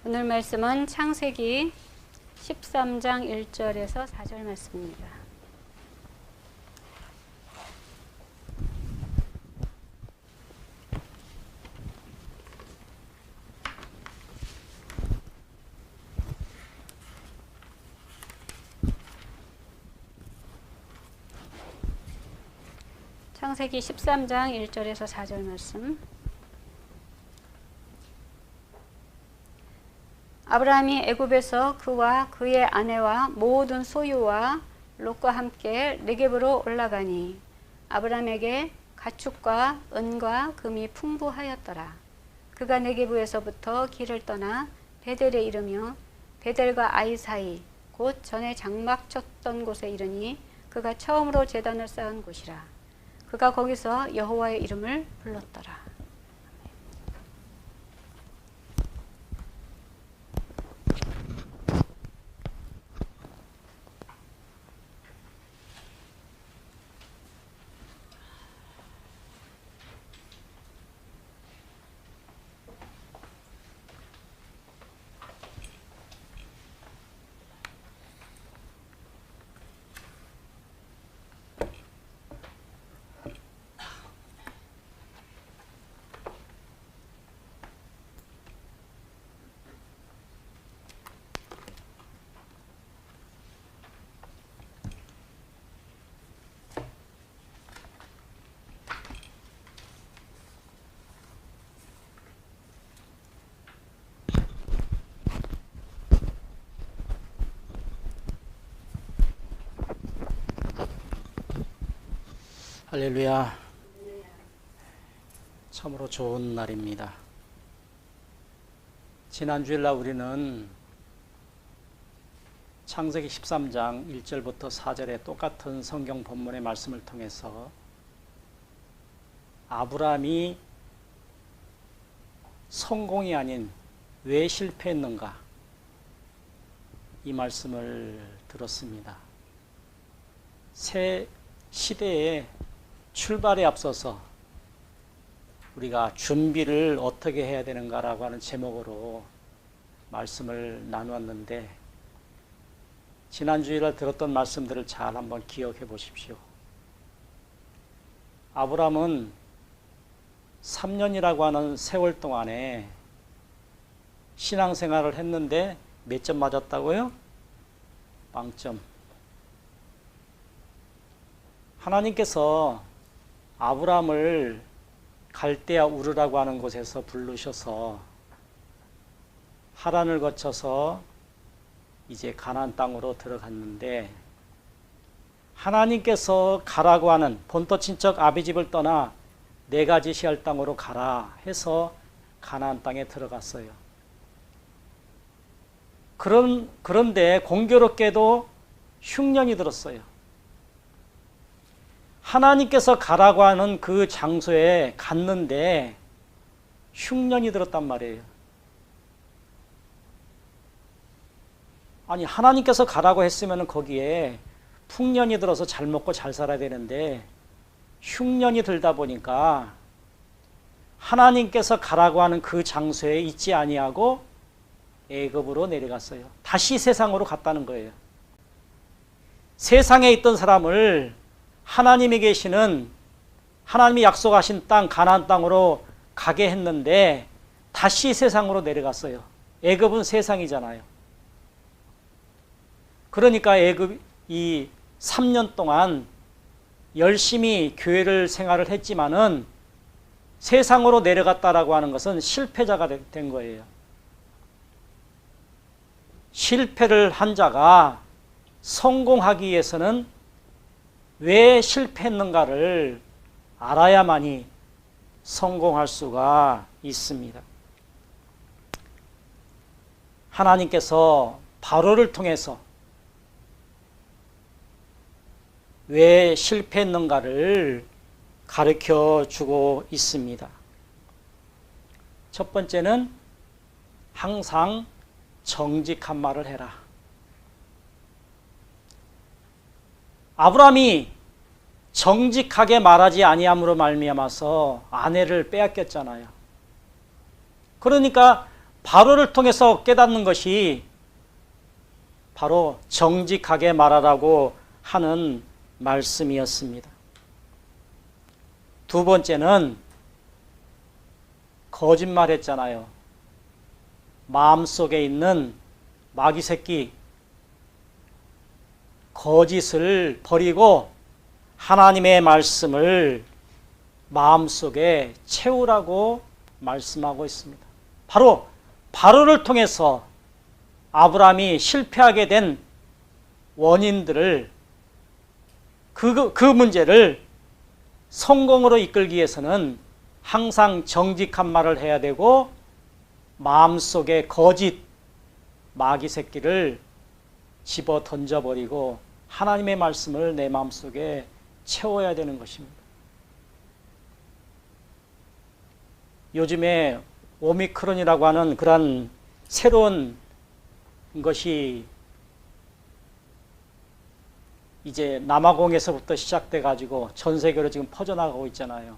오늘 말씀은 창세기 13장 1절에서 4절 말씀입니다. 창세기 13장 1절에서 4절 말씀. 아브라함이 애굽에서 그와 그의 아내와 모든 소유와 롯과 함께 네겝으로 올라가니 아브라함에게 가축과 은과 금이 풍부하였더라. 그가 네겝에서부터 길을 떠나 베델에 이르며 베델과 아이 사이 곧 전에 장막 쳤던 곳에 이르니 그가 처음으로 제단을 쌓은 곳이라. 그가 거기서 여호와의 이름을 불렀더라. 할렐루야. 참으로 좋은 날입니다. 지난 주일날 우리는 창세기 13장 1절부터 4절의 똑같은 성경 본문의 말씀을 통해서 아브라함이 성공이 아닌 왜 실패했는가, 이 말씀을 들었습니다. 새 시대에 출발에 앞서서 우리가 준비를 어떻게 해야 되는가라고 하는 제목으로 말씀을 나누었는데, 지난주일에 들었던 말씀들을 잘 한번 기억해 보십시오. 아브라함은 3년이라고 하는 세월 동안에 신앙생활을 했는데 몇 점 맞았다고요? 빵점. 하나님께서 아브라함을 갈대아 우르라고 하는 곳에서 부르셔서 하란을 거쳐서 이제 가나안 땅으로 들어갔는데, 하나님께서 가라고 하는 본토 친척 아비집을 떠나 내가 지시할 땅으로 가라 해서 가나안 땅에 들어갔어요. 그런데 공교롭게도 흉년이 들었어요. 하나님께서 가라고 하는 그 장소에 갔는데 흉년이 들었단 말이에요. 아니, 하나님께서 가라고 했으면 거기에 풍년이 들어서 잘 먹고 잘 살아야 되는데 흉년이 들다 보니까 하나님께서 가라고 하는 그 장소에 있지 아니하고 애굽으로 내려갔어요. 다시 세상으로 갔다는 거예요. 세상에 있던 사람을 하나님이 계시는, 하나님이 약속하신 땅 가나안 땅으로 가게 했는데 다시 세상으로 내려갔어요. 애굽은 세상이잖아요. 그러니까 애굽이 3년 동안 열심히 교회를 생활을 했지만은 세상으로 내려갔다라고 하는 것은 실패자가 된 거예요. 실패를 한 자가 성공하기 위해서는 왜 실패했는가를 알아야만이 성공할 수가 있습니다. 하나님께서 바로를 통해서 왜 실패했는가를 가르쳐 주고 있습니다. 첫 번째는 항상 정직한 말을 해라. 아브라함이 정직하게 말하지 아니함으로 말미암아서 아내를 빼앗겼잖아요. 그러니까 바로를 통해서 깨닫는 것이 바로 정직하게 말하라고 하는 말씀이었습니다. 두 번째는 거짓말했잖아요. 마음속에 있는 마귀 새끼, 거짓을 버리고 하나님의 말씀을 마음속에 채우라고 말씀하고 있습니다. 바로 바로를 통해서 아브라함이 실패하게 된 원인들을 그 문제를 성공으로 이끌기 위해서는 항상 정직한 말을 해야 되고 마음속에 거짓 마귀 새끼를 집어 던져버리고 하나님의 말씀을 내 마음속에 채워야 되는 것입니다. 요즘에 오미크론이라고 하는 그런 새로운 것이 이제 남아공에서부터 시작돼 가지고 전 세계로 지금 퍼져나가고 있잖아요.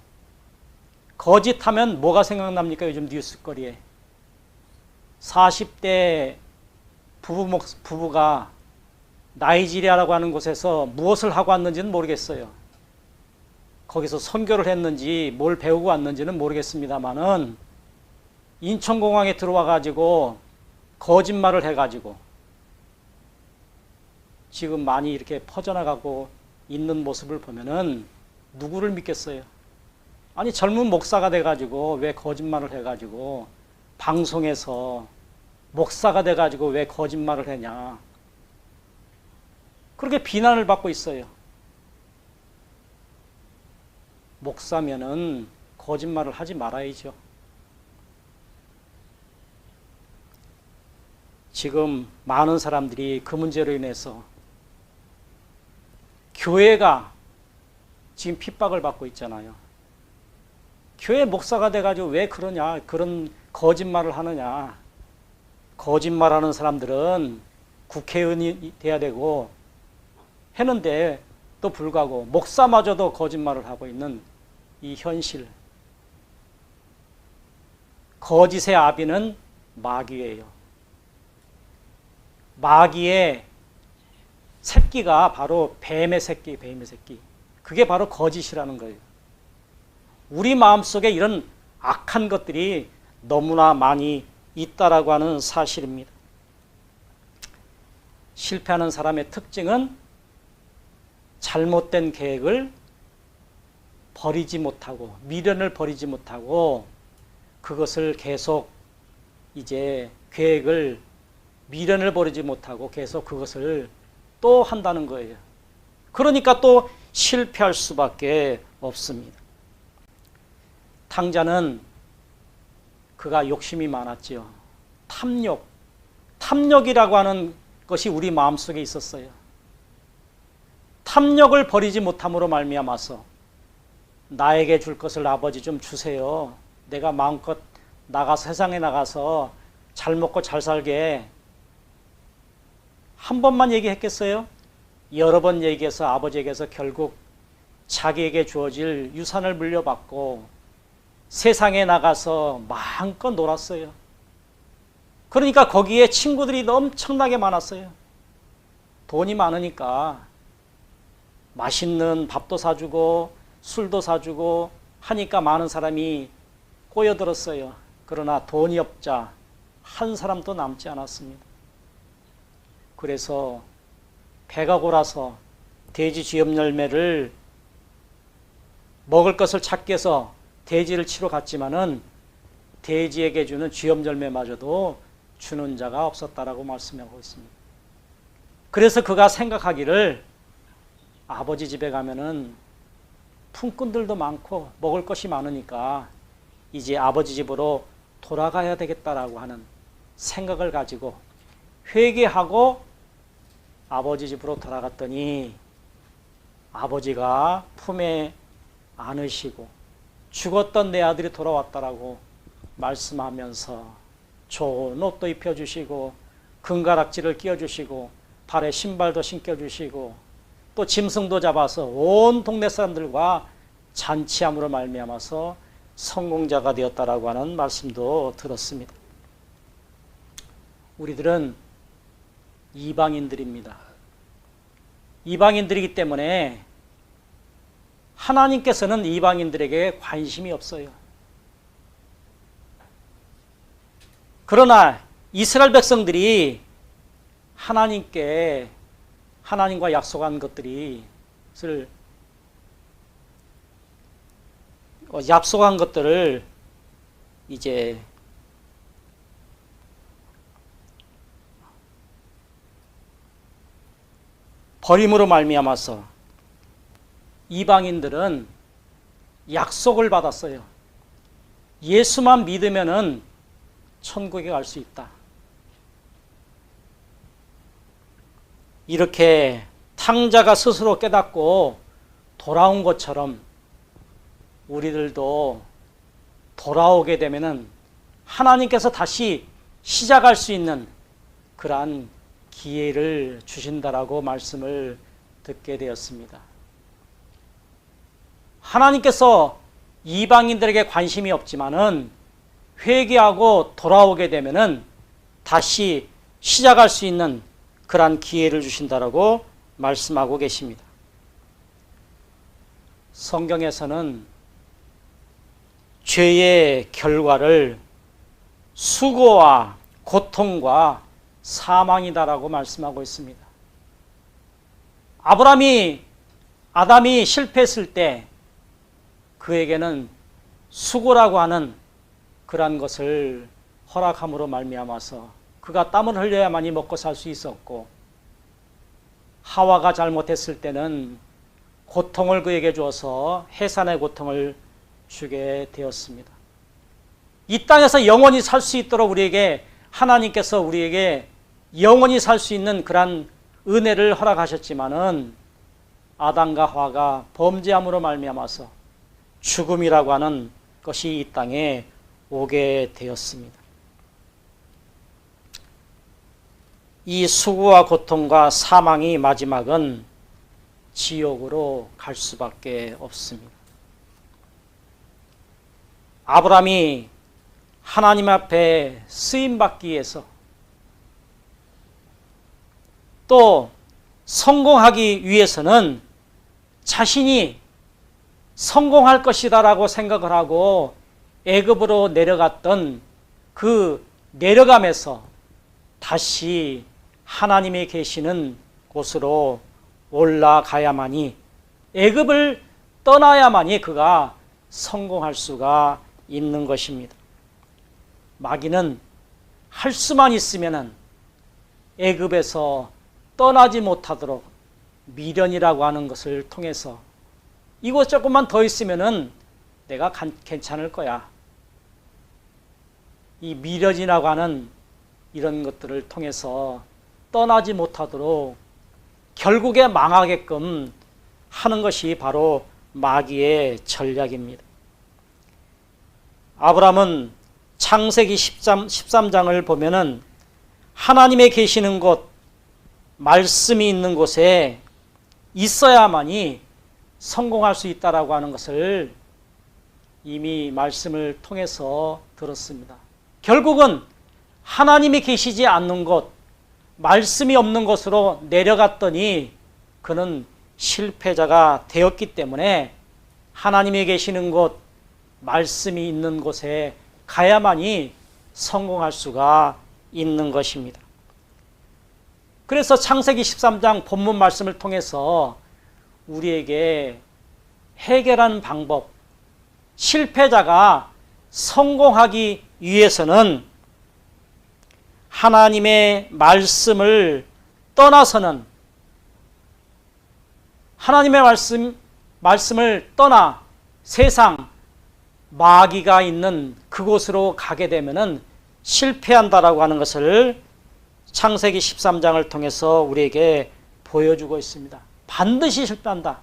거짓하면 뭐가 생각납니까? 요즘 뉴스거리에 40대 부부가 나이지리아라고 하는 곳에서 무엇을 하고 왔는지는 모르겠어요. 거기서 선교를 했는지 뭘 배우고 왔는지는 모르겠습니다만은 인천공항에 들어와 가지고 거짓말을 해 가지고 지금 많이 이렇게 퍼져나가고 있는 모습을 보면은 누구를 믿겠어요? 아니 젊은 목사가 돼 가지고 왜 거짓말을 해 가지고 방송에서 목사가 돼 가지고 왜 거짓말을 하냐, 그렇게 비난을 받고 있어요. 목사면은 거짓말을 하지 말아야죠. 지금 많은 사람들이 그 문제로 인해서 교회가 지금 핍박을 받고 있잖아요. 교회 목사가 돼가지고 왜 그러냐, 그런 거짓말을 하느냐. 거짓말하는 사람들은 국회의원이 돼야 되고 했는데 또 불구하고 목사마저도 거짓말을 하고 있는 이 현실. 거짓의 아비는 마귀예요. 마귀의 새끼가 바로 뱀의 새끼, 뱀의 새끼. 그게 바로 거짓이라는 거예요. 우리 마음속에 이런 악한 것들이 너무나 많이 있다라고 하는 사실입니다. 실패하는 사람의 특징은 잘못된 계획을 버리지 못하고, 미련을 버리지 못하고, 그것을 계속 이제 계획을, 미련을 버리지 못하고 계속 그것을 또 한다는 거예요. 그러니까 또 실패할 수밖에 없습니다. 탕자는 그가 욕심이 많았지요. 탐욕이라고 하는 것이 우리 마음속에 있었어요. 탐욕을 버리지 못함으로 말미암아서 나에게 줄 것을 아버지 좀 주세요. 내가 마음껏 세상에 나가서 잘 먹고 잘 살게. 한 번만 얘기했겠어요? 여러 번 얘기해서 아버지에게서 결국 자기에게 주어질 유산을 물려받고 세상에 나가서 마음껏 놀았어요. 그러니까 거기에 친구들이 엄청나게 많았어요. 돈이 많으니까 맛있는 밥도 사주고 술도 사주고 하니까 많은 사람이 꼬여들었어요. 그러나 돈이 없자 한 사람도 남지 않았습니다. 그래서 배가 고라서 돼지 쥐염 열매를 먹을 것을 찾기 위해서 돼지를 치러 갔지만은 돼지에게 주는 쥐염 열매마저도 주는 자가 없었다라고 말씀하고 있습니다. 그래서 그가 생각하기를 아버지 집에 가면은 품꾼들도 많고 먹을 것이 많으니까 이제 아버지 집으로 돌아가야 되겠다라고 하는 생각을 가지고 회개하고 아버지 집으로 돌아갔더니 아버지가 품에 안으시고 죽었던 내 아들이 돌아왔다라고 말씀하면서 좋은 옷도 입혀주시고 금가락지를 끼워주시고 발에 신발도 신겨주시고 또 짐승도 잡아서 온 동네 사람들과 잔치함으로 말미암아서 성공자가 되었다라고 하는 말씀도 들었습니다. 우리들은 이방인들입니다. 이방인들이기 때문에 하나님께서는 이방인들에게 관심이 없어요. 그러나 이스라엘 백성들이 하나님과 약속한 것들을 이제 버림으로 말미암아서 이방인들은 약속을 받았어요. 예수만 믿으면은 천국에 갈 수 있다. 이렇게 탕자가 스스로 깨닫고 돌아온 것처럼 우리들도 돌아오게 되면은 하나님께서 다시 시작할 수 있는 그러한 기회를 주신다라고 말씀을 듣게 되었습니다. 하나님께서 이방인들에게 관심이 없지만은 회개하고 돌아오게 되면은 다시 시작할 수 있는 그러한 기회를 주신다라고 말씀하고 계십니다. 성경에서는 죄의 결과를 수고와 고통과 사망이다라고 말씀하고 있습니다. 아담이 실패했을 때 그에게는 수고라고 하는 그러한 것을 허락함으로 말미암아서 그가 땀을 흘려야만이 먹고 살 수 있었고, 하와가 잘못했을 때는 고통을 그에게 주어서 해산의 고통을 주게 되었습니다. 이 땅에서 영원히 살 수 있도록 하나님께서 우리에게 영원히 살 수 있는 그러한 은혜를 허락하셨지만은 아담과 하와가 범죄함으로 말미암아서 죽음이라고 하는 것이 이 땅에 오게 되었습니다. 이 수고와 고통과 사망이 마지막은 지옥으로 갈 수밖에 없습니다. 아브라함이 하나님 앞에 쓰임받기 위해서 또 성공하기 위해서는 자신이 성공할 것이다라고 생각을 하고 애굽으로 내려갔던 그 내려감에서 다시 하나님이 계시는 곳으로 올라가야만이, 애굽을 떠나야만이 그가 성공할 수가 있는 것입니다. 마귀는 할 수만 있으면은 애굽에서 떠나지 못하도록 미련이라고 하는 것을 통해서 이곳 조금만 더 있으면은 내가 괜찮을 거야. 이 미련이라고 하는 이런 것들을 통해서 떠나지 못하도록 결국에 망하게끔 하는 것이 바로 마귀의 전략입니다. 아브라함은 창세기 13장을 보면은 하나님의 계시는 곳, 말씀이 있는 곳에 있어야만이 성공할 수 있다라고 하는 것을 이미 말씀을 통해서 들었습니다. 결국은 하나님이 계시지 않는 곳, 말씀이 없는 곳으로 내려갔더니 그는 실패자가 되었기 때문에 하나님이 계시는 곳, 말씀이 있는 곳에 가야만이 성공할 수가 있는 것입니다. 그래서 창세기 13장 본문 말씀을 통해서 우리에게 해결하는 방법, 실패자가 성공하기 위해서는 하나님의 말씀을 떠나서는, 하나님의 말씀을 떠나 세상, 마귀가 있는 그곳으로 가게 되면은 실패한다라고 하는 것을 창세기 13장을 통해서 우리에게 보여주고 있습니다. 반드시 실패한다.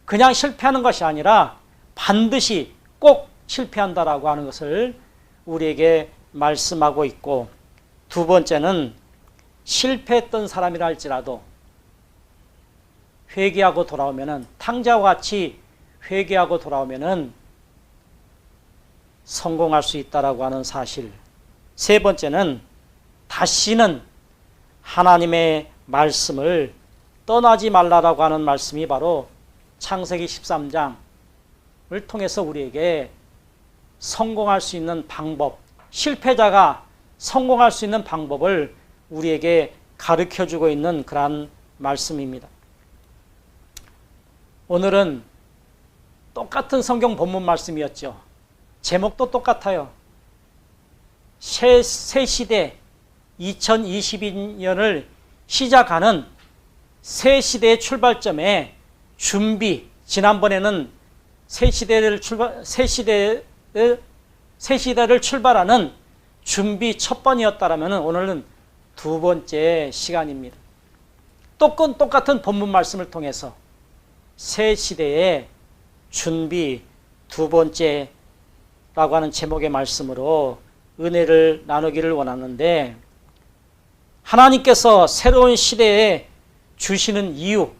그냥 실패하는 것이 아니라 반드시 꼭 실패한다라고 하는 것을 우리에게 말씀하고 있고, 두 번째는 실패했던 사람이라 할지라도 회개하고 돌아오면은, 탕자와 같이 회개하고 돌아오면은 성공할 수 있다라고 하는 사실. 세 번째는 다시는 하나님의 말씀을 떠나지 말라라고 하는 말씀이 바로 창세기 13장을 통해서 우리에게 성공할 수 있는 방법, 실패자가 성공할 수 있는 방법을 우리에게 가르쳐주고 있는 그러한 말씀입니다. 오늘은 똑같은 성경 본문 말씀이었죠. 제목도 똑같아요. 새 시대 2022년을 시작하는 새 시대의 출발점에 준비, 지난번에는 새 시대를 출발하는 준비 첫 번이었다라면 오늘은 두 번째 시간입니다. 똑같은 본문 말씀을 통해서 새 시대의 준비 두 번째라고 하는 제목의 말씀으로 은혜를 나누기를 원하는데, 하나님께서 새로운 시대에 주시는 이유,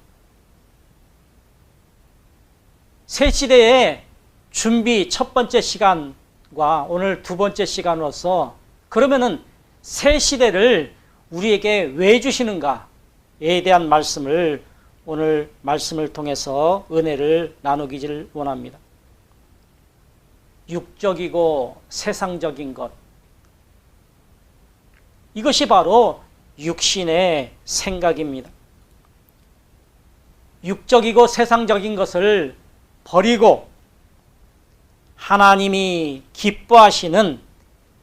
새 시대의 준비 첫 번째 시간과 오늘 두 번째 시간으로서 그러면은 새 시대를 우리에게 왜 주시는가에 대한 말씀을 오늘 말씀을 통해서 은혜를 나누기를 원합니다. 육적이고 세상적인 것, 이것이 바로 육신의 생각입니다. 육적이고 세상적인 것을 버리고 하나님이 기뻐하시는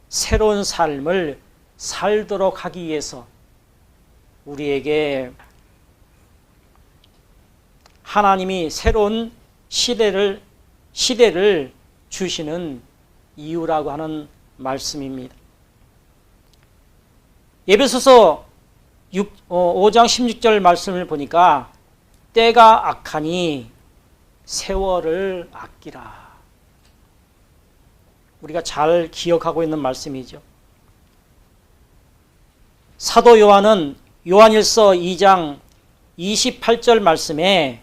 새로운 삶을 살도록 하기 위해서 우리에게 하나님이 새로운 시대를 주시는 이유라고 하는 말씀입니다. 에베소서 5장 16절 말씀을 보니까 때가 악하니 세월을 아끼라. 우리가 잘 기억하고 있는 말씀이죠. 사도 요한은 요한일서 2장 28절 말씀에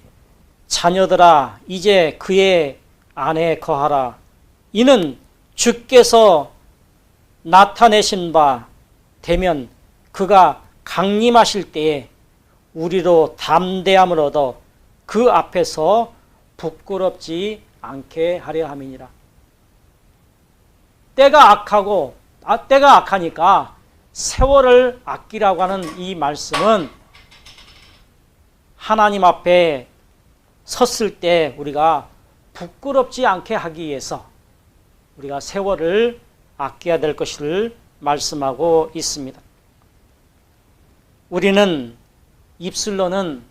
자녀들아 이제 그의 안에 거하라. 이는 주께서 나타내신 바 되면 그가 강림하실 때에 우리로 담대함을 얻어 그 앞에서 부끄럽지 않게 하려 함이니라. 때가 악하니까 세월을 아끼라고 하는 이 말씀은 하나님 앞에 섰을 때 우리가 부끄럽지 않게 하기 위해서 우리가 세월을 아껴야 될 것을 말씀하고 있습니다. 우리는 입술로는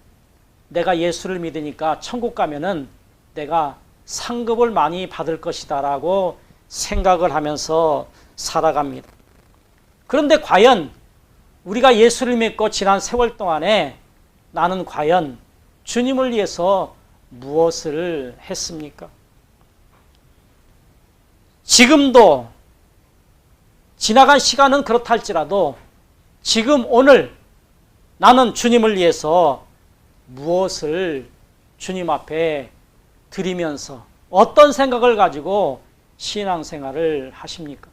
내가 예수를 믿으니까 천국 가면은 내가 상급을 많이 받을 것이다 라고 생각을 하면서 살아갑니다. 그런데 과연 우리가 예수를 믿고 지난 세월 동안에 나는 과연 주님을 위해서 무엇을 했습니까? 지금도 지나간 시간은 그렇다 할지라도 지금 오늘 나는 주님을 위해서 무엇을 주님 앞에 드리면서 어떤 생각을 가지고 신앙생활을 하십니까?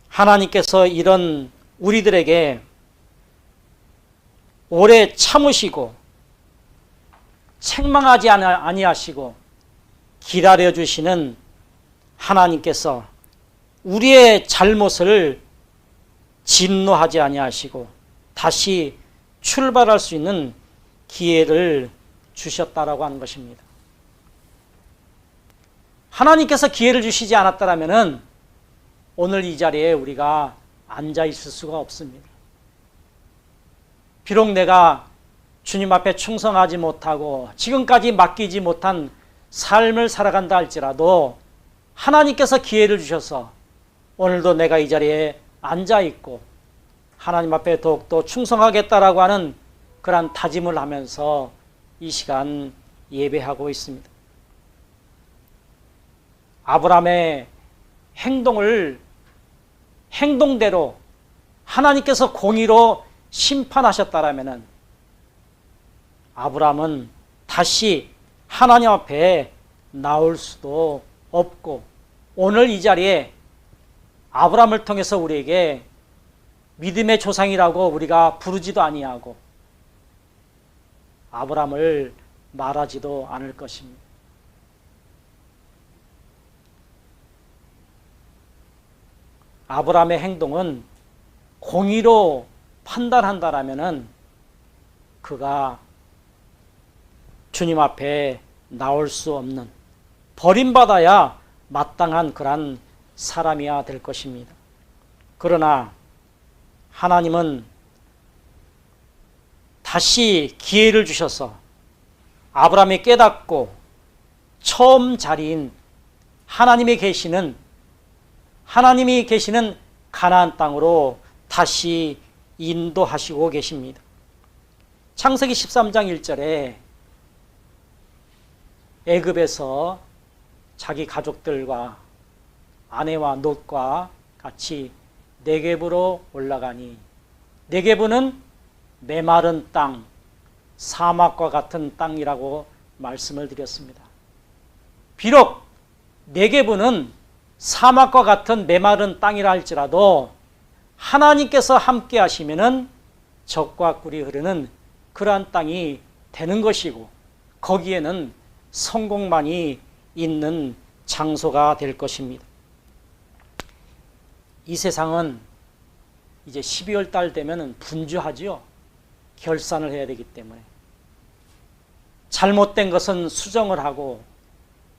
하나님께서 이런 우리들에게 오래 참으시고 책망하지 아니하시고 기다려주시는 하나님께서 우리의 잘못을 진노하지 아니하시고 다시 출발할 수 있는 기회를 주셨다라고 하는 것입니다. 하나님께서 기회를 주시지 않았다면 오늘 이 자리에 우리가 앉아 있을 수가 없습니다. 비록 내가 주님 앞에 충성하지 못하고 지금까지 맡기지 못한 삶을 살아간다 할지라도 하나님께서 기회를 주셔서 오늘도 내가 이 자리에 앉아 있고 하나님 앞에 더욱더 충성하겠다라고 하는 그러한 다짐을 하면서 이 시간 예배하고 있습니다. 아브라함의 행동대로 하나님께서 공의로 심판하셨다라면 아브라함은 다시 하나님 앞에 나올 수도 없고 오늘 이 자리에 아브라함을 통해서 우리에게 믿음의 조상이라고 우리가 부르지도 아니하고 아브라함을 말하지도 않을 것입니다. 아브라함의 행동은 공의로 판단한다라면은 그가 주님 앞에 나올 수 없는, 버림받아야 마땅한 그런 사람이야 될 것입니다. 그러나 하나님은 다시 기회를 주셔서 아브라함이 깨닫고 처음 자리인 하나님이 계시는 가나안 땅으로 다시 인도하시고 계십니다. 창세기 13장 1절에 애굽에서 자기 가족들과 아내와 롯과 같이 네겝으로 올라가니, 네겝은 메마른 땅, 사막과 같은 땅이라고 말씀을 드렸습니다. 비록 네겝은 사막과 같은 메마른 땅이라 할지라도 하나님께서 함께 하시면은 젖과 꿀이 흐르는 그러한 땅이 되는 것이고, 거기에는 성공만이 있는 장소가 될 것입니다. 이 세상은 이제 12월 달 되면 분주하죠. 결산을 해야 되기 때문에. 잘못된 것은 수정을 하고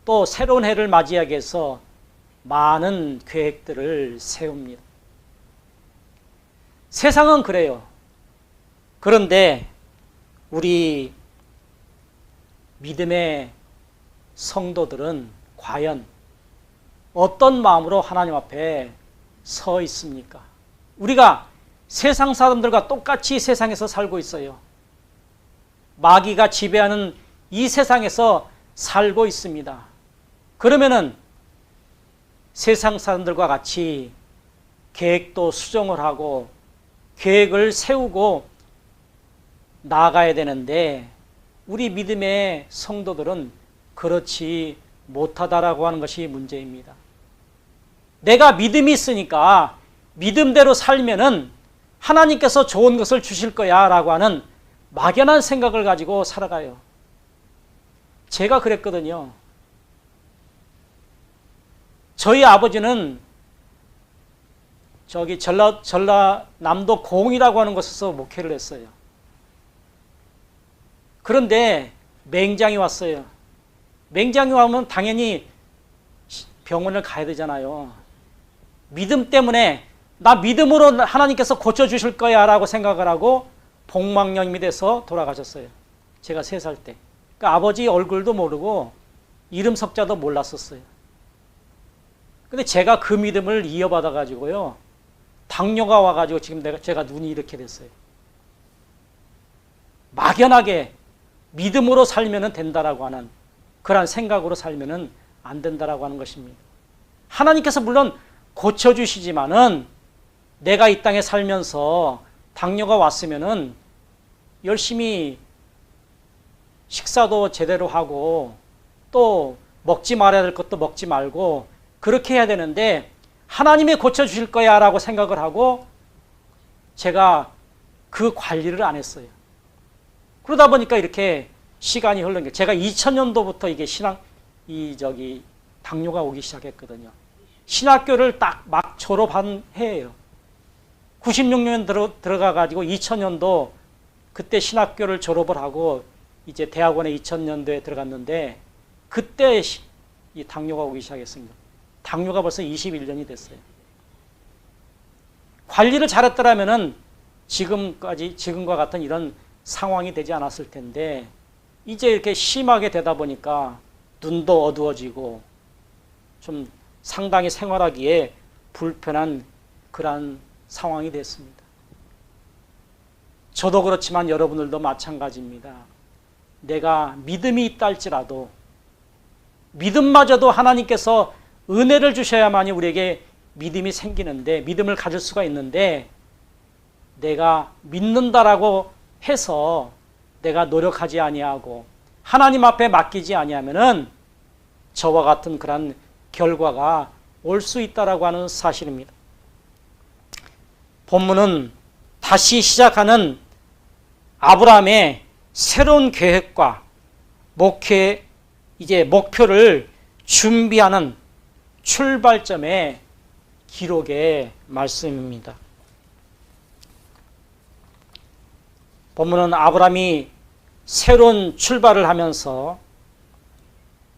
또 새로운 해를 맞이하기 위해서 많은 계획들을 세웁니다. 세상은 그래요. 그런데 우리 믿음의 성도들은 과연 어떤 마음으로 하나님 앞에 서 있습니까? 우리가 세상 사람들과 똑같이 세상에서 살고 있어요. 마귀가 지배하는 이 세상에서 살고 있습니다. 그러면은 세상 사람들과 같이 계획도 수정을 하고 계획을 세우고 나아가야 되는데, 우리 믿음의 성도들은 그렇지 못하다라고 하는 것이 문제입니다. 내가 믿음이 있으니까 믿음대로 살면은 하나님께서 좋은 것을 주실 거야 라고 하는 막연한 생각을 가지고 살아가요. 제가 그랬거든요. 저희 아버지는 저기 전라남도 고흥이라고 하는 곳에서 목회를 했어요. 그런데 맹장이 왔어요. 맹장이 오면 당연히 병원을 가야 되잖아요. 믿음 때문에 나 믿음으로 하나님께서 고쳐주실 거야 라고 생각을 하고 복막염이 돼서 돌아가셨어요. 제가 3살 때. 그러니까 아버지 얼굴도 모르고 이름 석자도 몰랐었어요. 근데 제가 그 믿음을 이어받아 가지고요, 당뇨가 와가지고 지금 제가 눈이 이렇게 됐어요. 막연하게 믿음으로 살면 된다라고 하는 그런 생각으로 살면 안 된다라고 하는 것입니다. 하나님께서 물론 고쳐주시지만은 내가 이 땅에 살면서 당뇨가 왔으면은 열심히 식사도 제대로 하고 또 먹지 말아야 될 것도 먹지 말고 그렇게 해야 되는데, 하나님이 고쳐주실 거야 라고 생각을 하고 제가 그 관리를 안 했어요. 그러다 보니까 이렇게 시간이 흐른 게, 제가 2000년도부터 이게 당뇨가 오기 시작했거든요. 신학교를 딱 막 졸업한 해예요. 96년 들어가가지고 2000년도 그때 신학교를 졸업을 하고 이제 대학원에 2000년도에 들어갔는데, 그때 이 당뇨가 오기 시작했습니다. 당뇨가 벌써 21년이 됐어요. 관리를 잘했더라면은 지금과 같은 이런 상황이 되지 않았을 텐데, 이제 이렇게 심하게 되다 보니까 눈도 어두워지고 좀 상당히 생활하기에 불편한 그러한 상황이 됐습니다. 저도 그렇지만 여러분들도 마찬가지입니다. 내가 믿음이 있다 할지라도 믿음마저도 하나님께서 은혜를 주셔야만이 우리에게 믿음이 생기는데, 믿음을 가질 수가 있는데, 내가 믿는다라고 해서 내가 노력하지 아니하고 하나님 앞에 맡기지 아니하면은 저와 같은 그런 결과가 올 수 있다라고 하는 사실입니다. 본문은 다시 시작하는 아브라함의 새로운 계획과 목표를 준비하는 출발점의 기록의 말씀입니다. 본문은 아브라함이 새로운 출발을 하면서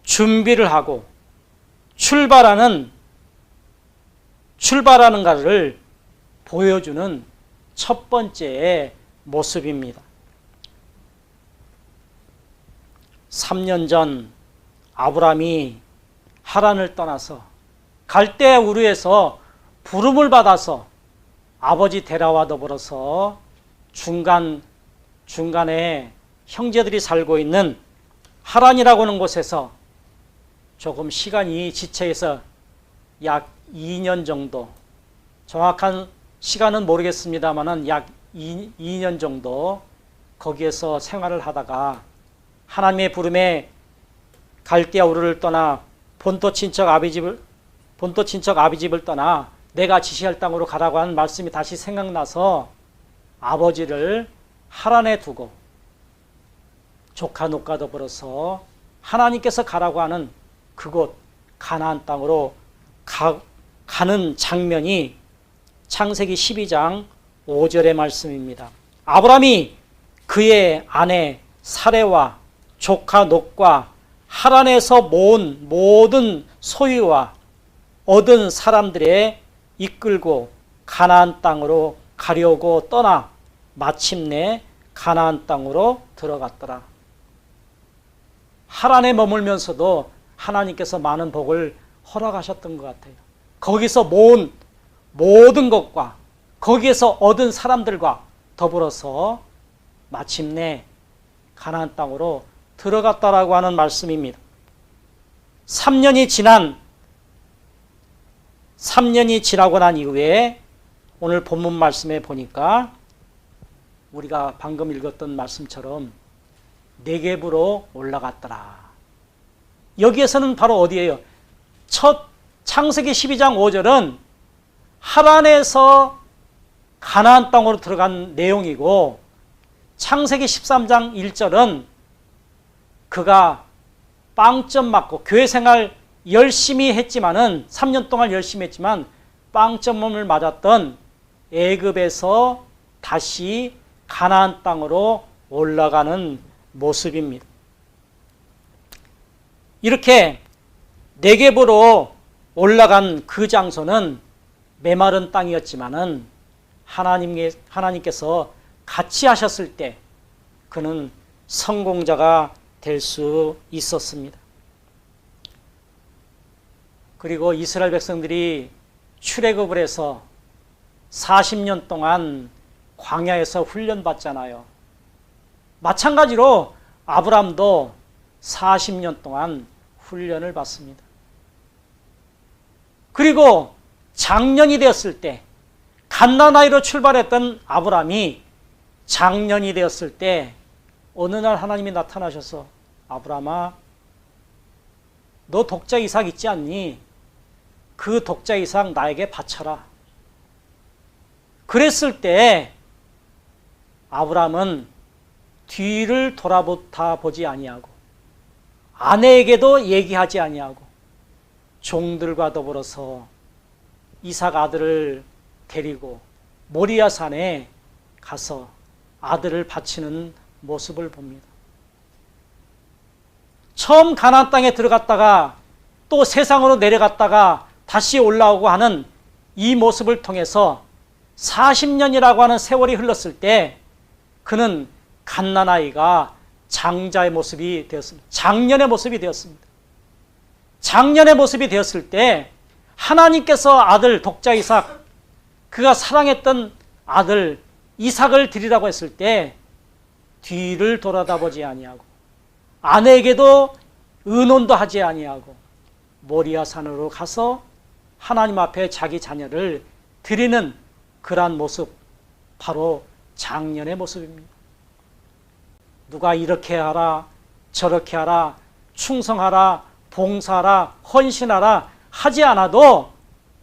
준비를 하고 출발하는가를 보여주는 첫 번째의 모습입니다. 3년 전 아브라함이 하란을 떠나서 갈대 우르에서 부름을 받아서 아버지 데라와 더불어서 중간에 형제들이 살고 있는 하란이라고 하는 곳에서 조금 시간이 지체해서 약 2년 정도, 정확한 시간은 모르겠습니다만은 약 2년 정도 거기에서 생활을 하다가 하나님의 부름에 갈대아 우르를 떠나 본토 친척 아비 집을 떠나 내가 지시할 땅으로 가라고 하는 말씀이 다시 생각나서 아버지를 하란에 두고 조카 놋과 더불어서 하나님께서 가라고 하는 그곳 가나안 땅으로 가는 장면이 창세기 12장 5절의 말씀입니다. 아브라함이 그의 아내 사레와 조카 놋과 하란에서 모은 모든 소유와 얻은 사람들에 이끌고 가나안 땅으로 가려고 떠나 마침내 가나안 땅으로 들어갔더라. 하란에 머물면서도 하나님께서 많은 복을 허락하셨던 것 같아요. 거기서 모은 모든 것과 거기에서 얻은 사람들과 더불어서 마침내 가나안 땅으로 들어갔다라고 하는 말씀입니다. 3년이 지나고 난 이후에 오늘 본문 말씀에 보니까 우리가 방금 읽었던 말씀처럼 네겝으로 올라갔더라. 여기에서는 바로 어디예요? 첫 창세기 12장 5절은 하란에서 가나안 땅으로 들어간 내용이고 창세기 13장 1절은 그가 빵점 맞고 교회 생활 열심히 했지만은 3년 동안 열심히 했지만 빵점을 맞았던 애굽에서 다시 가나안 땅으로 올라가는 모습입니다. 이렇게 네겝으로 올라간 그 장소는 메마른 땅이었지만은 하나님께서 같이 하셨을 때 그는 성공자가 될 수 있었습니다. 그리고 이스라엘 백성들이 출애굽을 해서 40년 동안 광야에서 훈련받잖아요. 마찬가지로 아브라함도 40년 동안 훈련을 받습니다. 그리고 장년이 되었을 때 갓난아이로 출발했던 아브라함이 장년이 되었을 때 어느 날 하나님이 나타나셔서 아브라함아, 너 독자 이삭 있지 않니? 그 독자 이삭 나에게 바쳐라. 그랬을 때 아브라함은 뒤를 돌아보지 아니하고 아내에게도 얘기하지 아니하고 종들과 더불어서 이삭 아들을 데리고 모리아 산에 가서 아들을 바치는 모습을 봅니다. 처음 가나안 땅에 들어갔다가 또 세상으로 내려갔다가 다시 올라오고 하는 이 모습을 통해서 40년이라고 하는 세월이 흘렀을 때 그는 갓난아이가 장자의 모습이 되었습니다. 장년의 모습이 되었습니다. 장년의 모습이 되었을 때 하나님께서 아들 독자 이삭, 그가 사랑했던 아들 이삭을 드리라고 했을 때 뒤를 돌아다보지 아니하고 아내에게도 의논도 하지 아니하고 모리아 산으로 가서 하나님 앞에 자기 자녀를 드리는 그러한 모습, 바로 장년의 모습입니다. 누가 이렇게 하라, 저렇게 하라, 충성하라, 봉사하라, 헌신하라 하지 않아도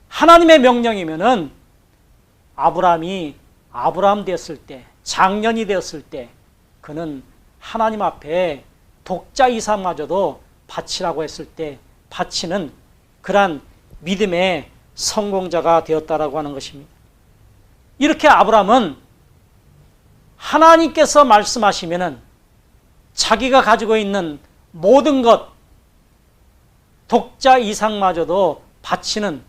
하나님의 명령이면은 아브라함이 아브라함 되었을 때, 장년이 되었을 때 그는 하나님 앞에 독자 이삭마저도 바치라고 했을 때 바치는 그러한 믿음의 성공자가 되었다라고 하는 것입니다. 이렇게 아브라함은 하나님께서 말씀하시면은 자기가 가지고 있는 모든 것, 독자 이삭마저도 바치는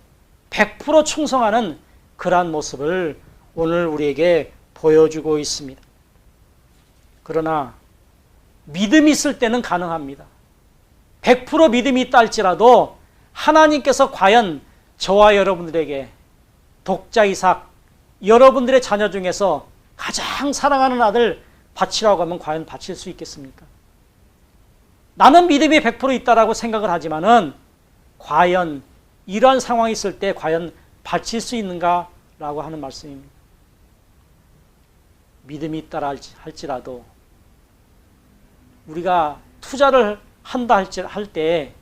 100% 충성하는 그러한 모습을 오늘 우리에게 보여주고 있습니다. 그러나 믿음이 있을 때는 가능합니다. 100% 믿음이 있다 할지라도 하나님께서 과연 저와 여러분들에게 독자 이삭, 여러분들의 자녀 중에서 가장 사랑하는 아들 바치라고 하면 과연 바칠 수 있겠습니까? 나는 믿음이 100% 있다라고 생각을 하지만은 과연 이러한 상황이 있을 때 과연 바칠 수 있는가라고 하는 말씀입니다. 믿음이 있다 할지라도 우리가 투자를 한다 할 때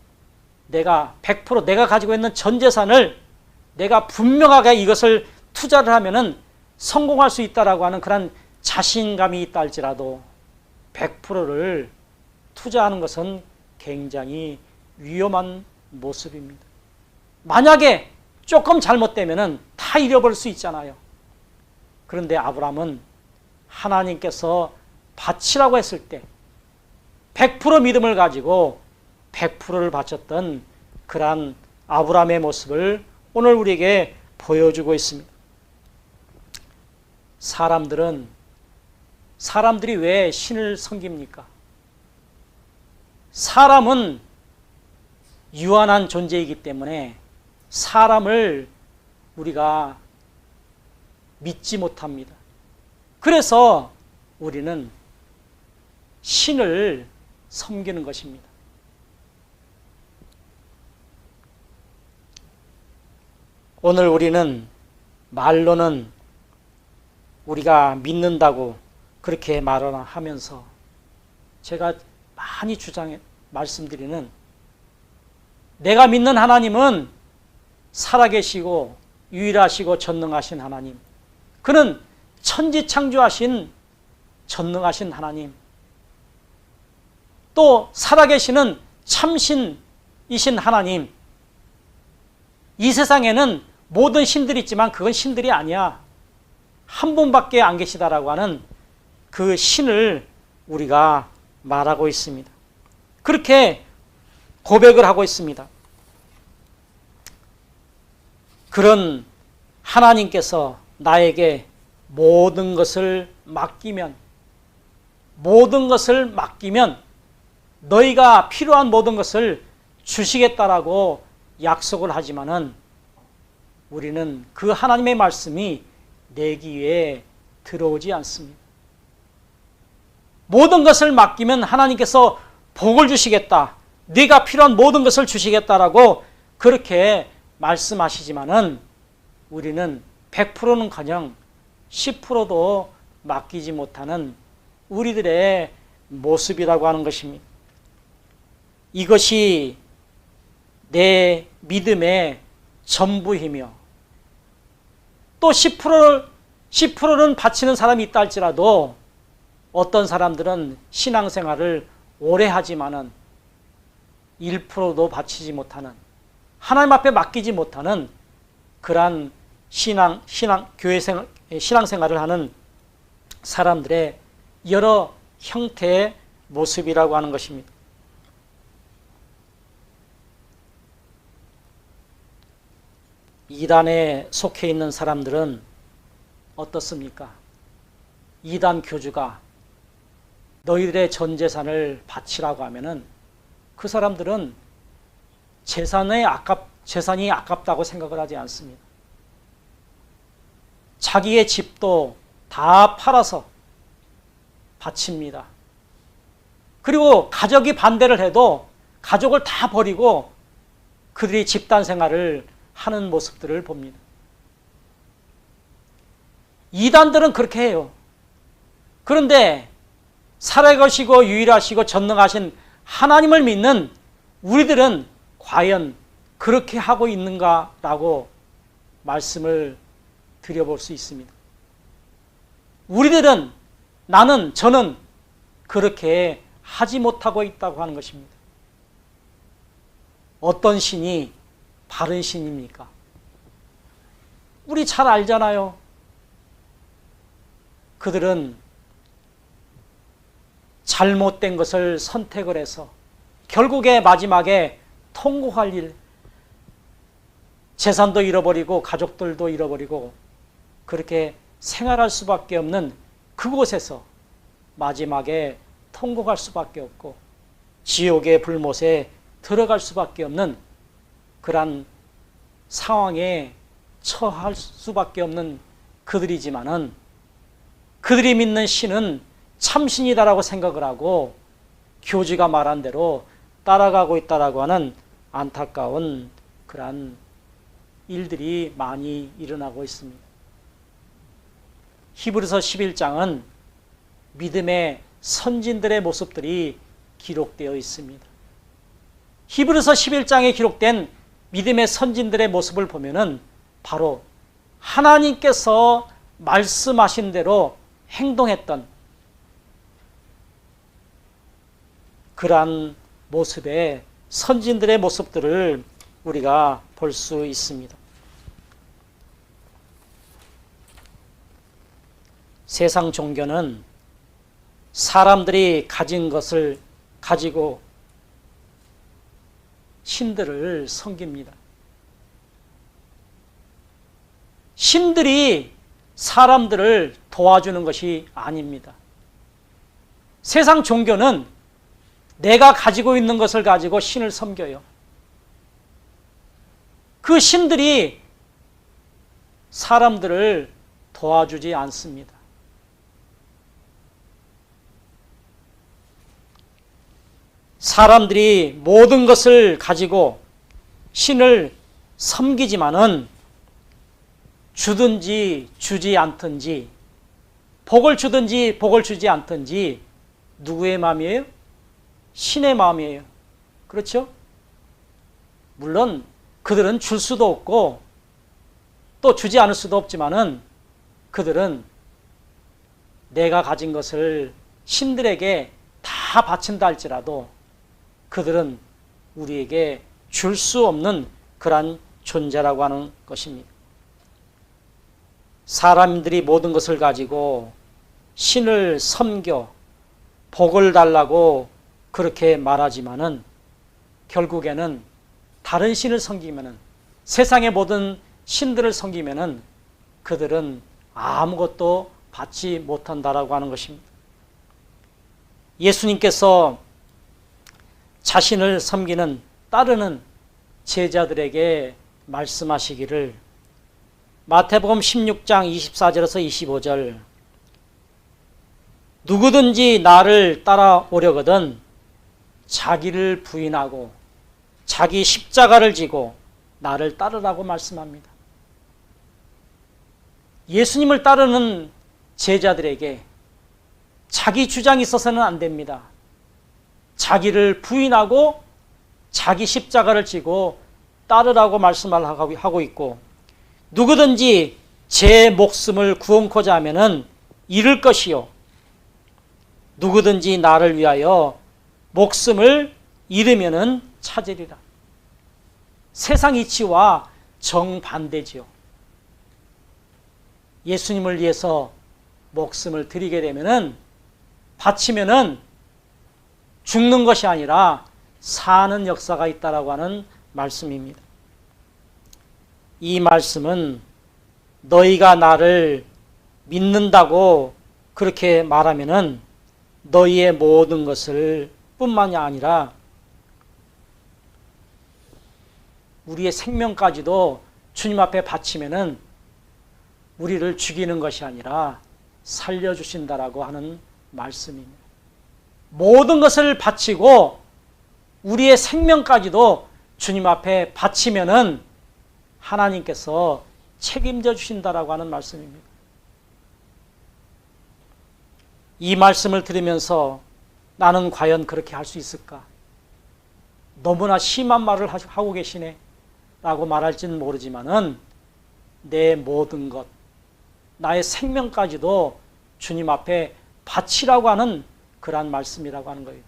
내가 100% 내가 가지고 있는 전 재산을 내가 분명하게 이것을 투자를 하면은 성공할 수 있다라고 하는 그런 자신감이 있다 할지라도 100%를 투자하는 것은 굉장히 위험한 모습입니다. 만약에 조금 잘못되면은 다 잃어버릴 수 있잖아요. 그런데 아브라함은 하나님께서 바치라고 했을 때 100% 믿음을 가지고 100%를 바쳤던 그러한 아브라함의 모습을 오늘 우리에게 보여주고 있습니다. 사람들이 왜 신을 섬깁니까? 사람은 유한한 존재이기 때문에 사람을 우리가 믿지 못합니다. 그래서 우리는 신을 섬기는 것입니다. 오늘 우리는 말로는 우리가 믿는다고 그렇게 말하면서 제가 많이 말씀드리는 내가 믿는 하나님은 살아계시고 유일하시고 전능하신 하나님, 그는 천지창조하신 전능하신 하나님, 또 살아계시는 참신이신 하나님. 이 세상에는 모든 신들이 있지만 그건 신들이 아니야. 한 분밖에 안 계시다라고 하는 그 신을 우리가 말하고 있습니다. 그렇게 고백을 하고 있습니다. 그런 하나님께서 나에게 모든 것을 맡기면 너희가 필요한 모든 것을 주시겠다라고 약속을 하지만은 우리는 그 하나님의 말씀이 내 귀에 들어오지 않습니다. 모든 것을 맡기면 하나님께서 복을 주시겠다, 네가 필요한 모든 것을 주시겠다라고 그렇게 말씀하시지만은 우리는 100%는커녕 10%도 맡기지 못하는 우리들의 모습이라고 하는 것입니다. 이것이 내 믿음의 전부이며 또 10%는 바치는 사람이 있다 할지라도 어떤 사람들은 신앙생활을 오래 하지만은 1%도 바치지 못하는, 하나님 앞에 맡기지 못하는 그러한 신앙생활을 하는 사람들의 여러 형태의 모습이라고 하는 것입니다. 이단에 속해 있는 사람들은 어떻습니까? 이단 교주가 너희들의 전 재산을 바치라고 하면은 그 사람들은 재산이 아깝다고 생각을 하지 않습니다. 자기의 집도 다 팔아서 바칩니다. 그리고 가족이 반대를 해도 가족을 다 버리고 그들이 집단 생활을 하는 모습들을 봅니다. 이단들은 그렇게 해요. 그런데 살아계시고 유일하시고 전능하신 하나님을 믿는 우리들은 과연 그렇게 하고 있는가라고 말씀을 드려볼 수 있습니다. 우리들은, 나는, 저는 그렇게 하지 못하고 있다고 하는 것입니다. 어떤 신이 바른 신입니까? 우리 잘 알잖아요. 그들은 잘못된 것을 선택을 해서 결국에 마지막에 통곡할 일, 재산도 잃어버리고 가족들도 잃어버리고 그렇게 생활할 수밖에 없는 그곳에서 마지막에 통곡할 수밖에 없고 지옥의 불못에 들어갈 수밖에 없는 그러한 상황에 처할 수밖에 없는 그들이지만은 그들이 믿는 신은 참신이다라고 생각을 하고 교지가 말한 대로 따라가고 있다라고 하는 안타까운 그러한 일들이 많이 일어나고 있습니다. 히브리서 11장은 믿음의 선진들의 모습들이 기록되어 있습니다. 히브리서 11장에 기록된 믿음의 선진들의 모습을 보면은 바로 하나님께서 말씀하신 대로 행동했던 그러한 모습의 선진들의 모습들을 우리가 볼 수 있습니다. 세상 종교는 사람들이 가진 것을 가지고 신들을 섬깁니다. 신들이 사람들을 도와주는 것이 아닙니다. 세상 종교는 내가 가지고 있는 것을 가지고 신을 섬겨요. 그 신들이 사람들을 도와주지 않습니다. 사람들이 모든 것을 가지고 신을 섬기지만은 주든지 주지 않든지 복을 주든지 복을 주지 않든지 누구의 마음이에요? 신의 마음이에요. 그렇죠? 물론 그들은 줄 수도 없고 또 주지 않을 수도 없지만은 그들은 내가 가진 것을 신들에게 다 바친다 할지라도 그들은 우리에게 줄 수 없는 그러한 존재라고 하는 것입니다. 사람들이 모든 것을 가지고 신을 섬겨 복을 달라고 그렇게 말하지만은 결국에는 다른 신을 섬기면은 세상의 모든 신들을 섬기면은 그들은 아무것도 받지 못한다라고 하는 것입니다. 예수님께서 자신을 섬기는 따르는 제자들에게 말씀하시기를 마태복음 16장 24절에서 25절 누구든지 나를 따라오려거든 자기를 부인하고 자기 십자가를 지고 나를 따르라고 말씀합니다. 예수님을 따르는 제자들에게 자기 주장이 있어서는 안 됩니다. 자기를 부인하고 자기 십자가를 지고 따르라고 말씀을 하고 있고 누구든지 제 목숨을 구원코자 하면은 잃을 것이요 누구든지 나를 위하여 목숨을 잃으면은 찾으리라. 세상 이치와 정반대지요. 예수님을 위해서 목숨을 드리게 되면은 바치면은 죽는 것이 아니라 사는 역사가 있다라고 하는 말씀입니다. 이 말씀은 너희가 나를 믿는다고 그렇게 말하면은 너희의 모든 것을 뿐만이 아니라 우리의 생명까지도 주님 앞에 바치면은 우리를 죽이는 것이 아니라 살려주신다라고 하는 말씀입니다. 모든 것을 바치고 우리의 생명까지도 주님 앞에 바치면은 하나님께서 책임져 주신다라고 하는 말씀입니다. 이 말씀을 들으면서 나는 과연 그렇게 할 수 있을까? 너무나 심한 말을 하고 계시네 라고 말할지는 모르지만은 내 모든 것, 나의 생명까지도 주님 앞에 바치라고 하는 그러한 말씀이라고 하는 거예요.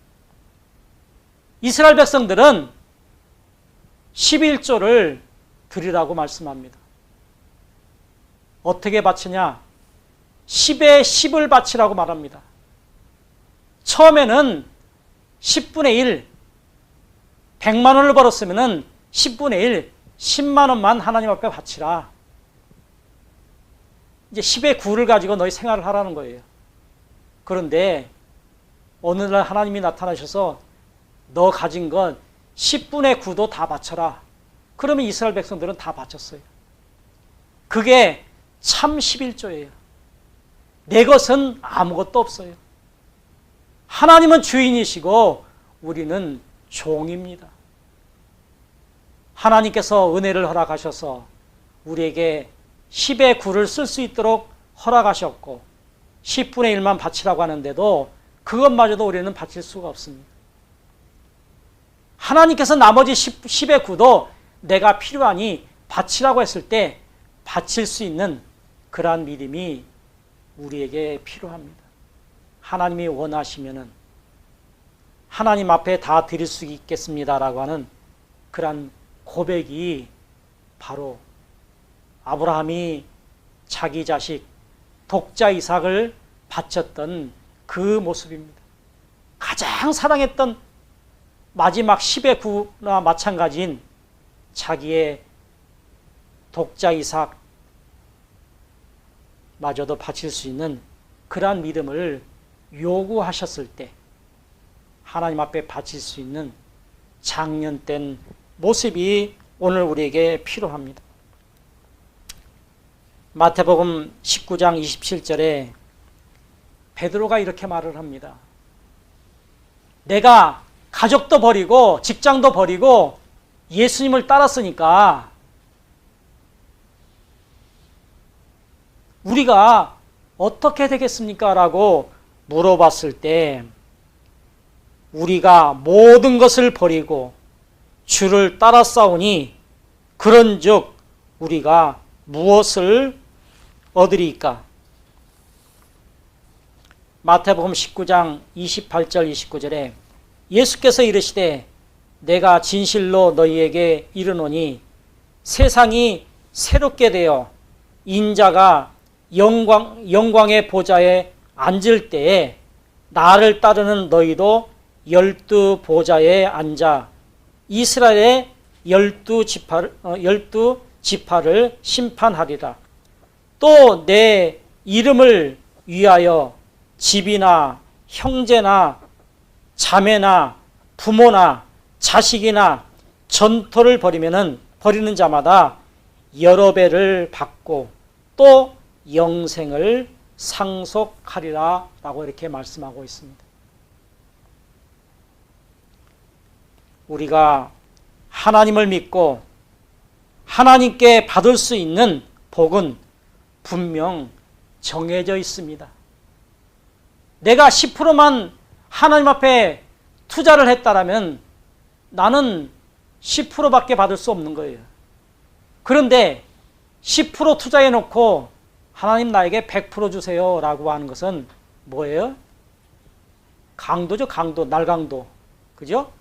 이스라엘 백성들은 11조를 드리라고 말씀합니다. 어떻게 바치냐? 10에 10을 바치라고 말합니다. 처음에는 10분의 1, 100만 원을 벌었으면 10분의 1, 10만 원만 하나님 앞에 바치라. 이제 10의 9를 가지고 너희 생활을 하라는 거예요. 그런데 어느 날 하나님이 나타나셔서 너 가진 건 10분의 9도 다 바쳐라. 그러면 이스라엘 백성들은 다 바쳤어요. 그게 참 11조예요. 내 것은 아무것도 없어요. 하나님은 주인이시고 우리는 종입니다. 하나님께서 은혜를 허락하셔서 우리에게 10의 9를 쓸 수 있도록 허락하셨고 10분의 1만 바치라고 하는데도 그것마저도 우리는 바칠 수가 없습니다. 하나님께서 나머지 10의 9도 내가 필요하니 바치라고 했을 때 바칠 수 있는 그러한 믿음이 우리에게 필요합니다. 하나님이 원하시면은 하나님 앞에 다 드릴 수 있겠습니다라고 하는 그러한 고백이 바로 아브라함이 자기 자식 독자 이삭을 바쳤던 그 모습입니다. 가장 사랑했던 마지막 10의 9나 마찬가지인 자기의 독자 이삭 마저도 바칠 수 있는 그러한 믿음을 요구하셨을 때 하나님 앞에 바칠 수 있는 장년된 모습이 오늘 우리에게 필요합니다. 마태복음 19장 27절에 베드로가 이렇게 말을 합니다. 내가 가족도 버리고 직장도 버리고 예수님을 따랐으니까 우리가 어떻게 되겠습니까? 라고 물어봤을 때 우리가 모든 것을 버리고 주를 따라싸우니 그런즉 우리가 무엇을 얻으리까? 마태복음 19장 28절 29절에 예수께서 이르시되 내가 진실로 너희에게 이르노니 세상이 새롭게 되어 인자가 영광의 보좌에 앉을 때에 나를 따르는 너희도 12보좌에 앉아 이스라엘의 12지파를 심판하리라. 또 내 이름을 위하여 집이나 형제나 자매나 부모나 자식이나 전토를 버리는 자마다 여러 배를 받고 또 영생을 상속하리라 라고 이렇게 말씀하고 있습니다. 우리가 하나님을 믿고 하나님께 받을 수 있는 복은 분명 정해져 있습니다. 내가 10%만 하나님 앞에 투자를 했다라면 나는 10%밖에 받을 수 없는 거예요. 그런데 10% 투자해 놓고 하나님 나에게 100% 주세요 라고 하는 것은 뭐예요? 강도죠. 강도, 날강도. 그죠?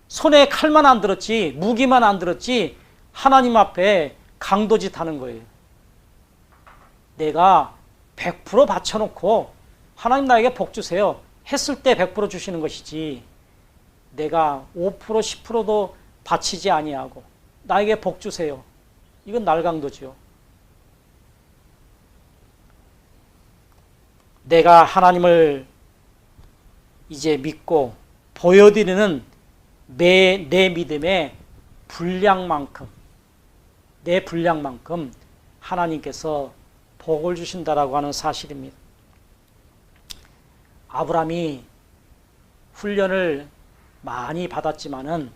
손에 칼만 안 들었지, 무기만 안 들었지 하나님 앞에 강도짓 하는 거예요. 내가 100% 바쳐놓고 하나님 나에게 복 주세요 했을 때 100% 주시는 것이지 내가 5% 10%도 바치지 아니하고 나에게 복 주세요. 이건 날강도죠. 내가 하나님을 이제 믿고 보여드리는 내 믿음의 분량만큼 내 분량만큼 하나님께서 복을 주신다라고 하는 사실입니다. 아브라함이 훈련을 많이 받았지만은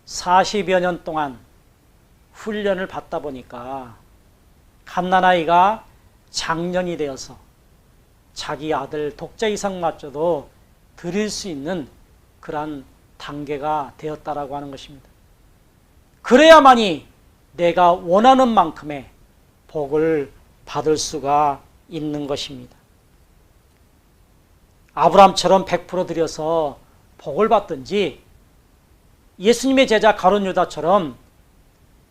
40여 년 동안 훈련을 받다 보니까 갓난아이가 장년이 되어서 자기 아들 독자 이삭마저도 드릴 수 있는 그러한 단계가 되었다라고 하는 것입니다. 그래야만이 내가 원하는 만큼의 복을 받을 수가 있는 것입니다. 아브라함처럼 100% 드려서 복을 받든지 예수님의 제자 가룟 유다처럼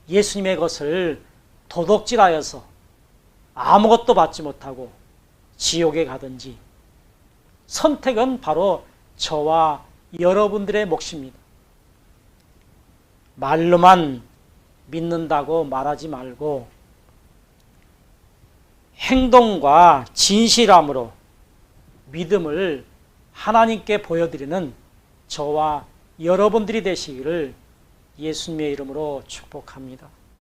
예수님의 것을 도둑질하여서 아무것도 받지 못하고 지옥에 가든지 선택은 바로 저와 여러분들의 몫입니다. 말로만 믿는다고 말하지 말고 행동과 진실함으로 믿음을 하나님께 보여드리는 저와 여러분들이 되시기를 예수님의 이름으로 축복합니다.